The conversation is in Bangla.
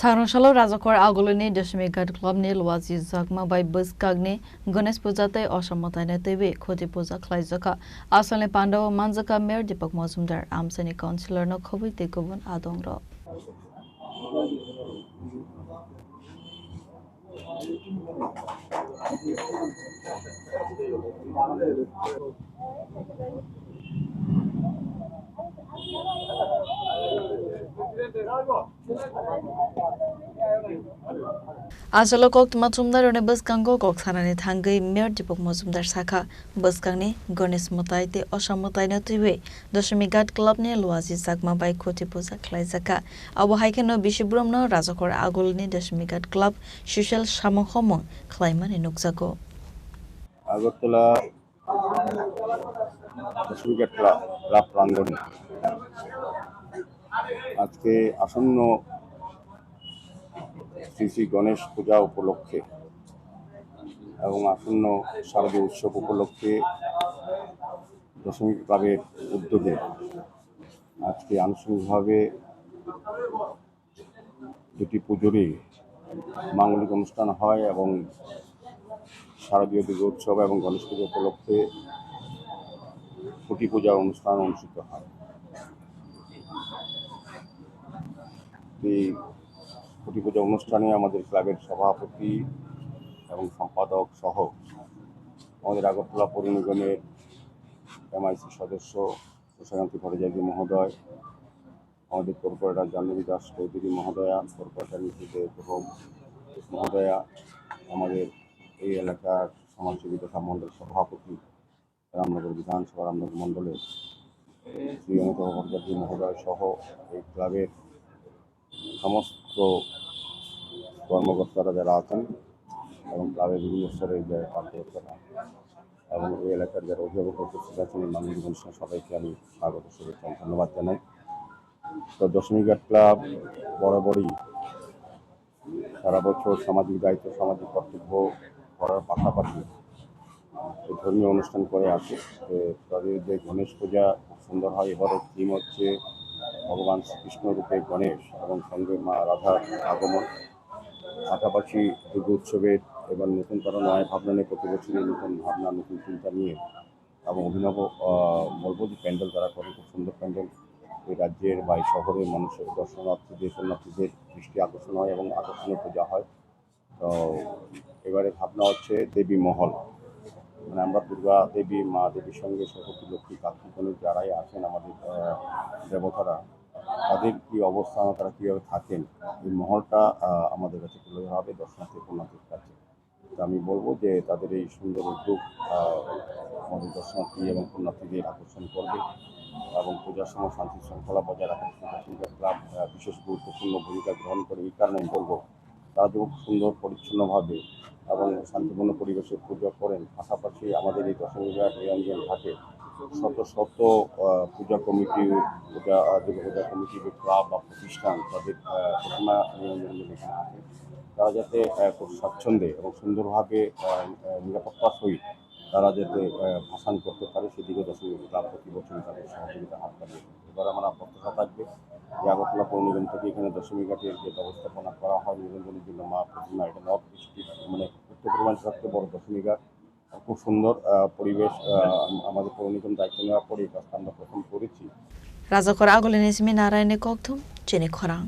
Saronsalo Razakor Agolini Deshmigat Club ni Lwazi Zakma by Buskagni Ganesh Pujate Oshamotane TV Khoti Puja Klaizaka Asale Pando Manzaka Mer Dipak Mozumdar Amsani Councillor no Khobi Tekubun Adongro Asalo Kok Matumdar and Buskango Kok Sarani Tangi Mer Dipak Mozumdar Saka Buskagni Ganesh Motaite Oshamotane TV Deshmigat Club ni Lwazi Zakma by Khoti Puja Klaizaka Awahaike no Bishibrum no Razakor Agolini Deshmigat Club Social Shamohomong Klaiman in Nukzago Agartala দশমিকেট ক্লাব প্রাঙ্গণে আজকে আসন্ন শ্রী শ্রী গণেশ পূজা উপলক্ষে এবং আসন্ন শারদীয় উৎসব উপলক্ষে দশমিক ক্লাবের উদ্যোগে আজকে আনুষ্ঠানিকভাবে দুটি পুজোরই মাঙ্গলিক অনুষ্ঠান হয় এবং শারদীয় দুর্গোৎসব এবং গণেশ পুজো উপলক্ষে খুঁটি পূজার অনুষ্ঠান অনুষ্ঠিত হয়। এই খুঁটি পূজা অনুষ্ঠানে আমাদের ক্লাবের সভাপতি এবং সম্পাদক সহ আমাদের আগরতলা পৌর নিগমের এমআইসি সদস্য প্রশান্তি ভট্টাচার্য মহোদয়, আমাদের কর্পোরেটর জাহ্নবী দাস চৌধুরী মহোদয়া, কর্পোরেটর নীতিতে প্রভম মহোদয়া, আমাদের এই এলাকার সমাজসেবী তথা মণ্ডল সভাপতি রামনগর বিধানসভা রামনগর মণ্ডলের শ্রী অনুপম ভট্টাচার্য মহোদয় সহ এই ক্লাবের সমস্ত কর্মকর্তারা যারা আছেন এবং ক্লাবের বিভিন্ন স্তরের যারা কার্যকর্তারা এবং এই এলাকার যারা অভিভাবক উপস্থিত আছেন এই মানবিক অনুষ্ঠানে সবাইকে আমি স্বাগত শুভেচ্ছা ধন্যবাদ জানাই। তো দশমিঘাট ক্লাব বরাবরই সারা বছর সামাজিক দায়িত্ব সামাজিক কর্তব্য করার পাশাপাশি ধর্মীয় অনুষ্ঠান করে আসে। তাদের যে গণেশ পূজা খুব সুন্দর হয়, এবারও থিম হচ্ছে ভগবান শ্রীকৃষ্ণ রূপে গণেশ এবং সঙ্গে মা রাধার আগমন। পাশাপাশি দুর্গা উৎসবের এবার নতুন তারা নয় ভাবনা নিয়ে প্রতি বছরই নতুন ভাবনা নতুন চিন্তা নিয়ে এবং অভিনব বলবো যে প্যান্ডেল তারা করে, খুব সুন্দর প্যান্ডেল। এই রাজ্যের বা এই শহরের মানুষের দর্শনার্থীদের পুণ্যার্থীদের দৃষ্টি আকর্ষণ হয় এবং আকর্ষণীয় পূজা হয়। তো এবারে ভাবনা হচ্ছে দেবী মহল, মানে আমরা দুর্গা দেবী মা দেবীর সঙ্গে সরস্বতী লক্ষ্মী কার্তিক গণেশ যারাই আছেন আমাদের দেবতারা, তাদের কী অবস্থান, তারা কীভাবে থাকেন, এই মহলটা আমাদের কাছে তুলে ধরা হবে দর্শনার্থী পুণ্যার্থীর কাছে। তো আমি বলবো যে তাদের এই সুন্দর উদ্যোগ আমাদের দর্শনার্থী এবং পুণ্যার্থীদের আকর্ষণ করবে এবং পূজার সময় শান্তি শৃঙ্খলা বজায় রাখার দশমিঘাট ক্লাব বিশেষ গুরুত্বপূর্ণ ভূমিকা গ্রহণ করে। এই কারণে আমি বলবো তারা খুব সুন্দর পরিচ্ছন্নভাবে এবং শান্তিপূর্ণ পরিবেশে পুজো করেন। পাশাপাশি আমাদের এই দশমিঘাট নিরঞ্জন ঘাটে শত শত পূজা কমিটি, পূজা দুর্গা কমিটি, ক্লাব বা প্রতিষ্ঠান তাদের প্রতিমা নিরঞ্জন এখানে আসে, তারা যাতে খুব স্বাচ্ছন্দ্যে এবং সুন্দরভাবে নিরাপত্তার সহিত তারা যাতে ভাসান করতে পারে সেদিকে দশমিঘাট ক্লাব প্রতি বছরই তাদের সহযোগিতা হাত বাড়িয়ে। এবার আমার প্রত্যাশা থাকবে যে আগরতলা পৌর নিগম থেকে এখানে দশমিঘাটের যে ব্যবস্থাপনা করা হয় নিরঞ্জনের জন্য মা প্রতিমা, এটা নর্থ ডিস্ট্রিক্ট মানে উত্তর পূর্বাঞ্চল সবচেয়ে বড় দশমিঘাট, খুব সুন্দর পরিবেশ। আমাদের পৌর নিগম দায়িত্ব নেওয়ার পরে এই কাজটা আমরা প্রথম করেছি। Razakor Agolini Ismi Narayane Koktum Chene Khorang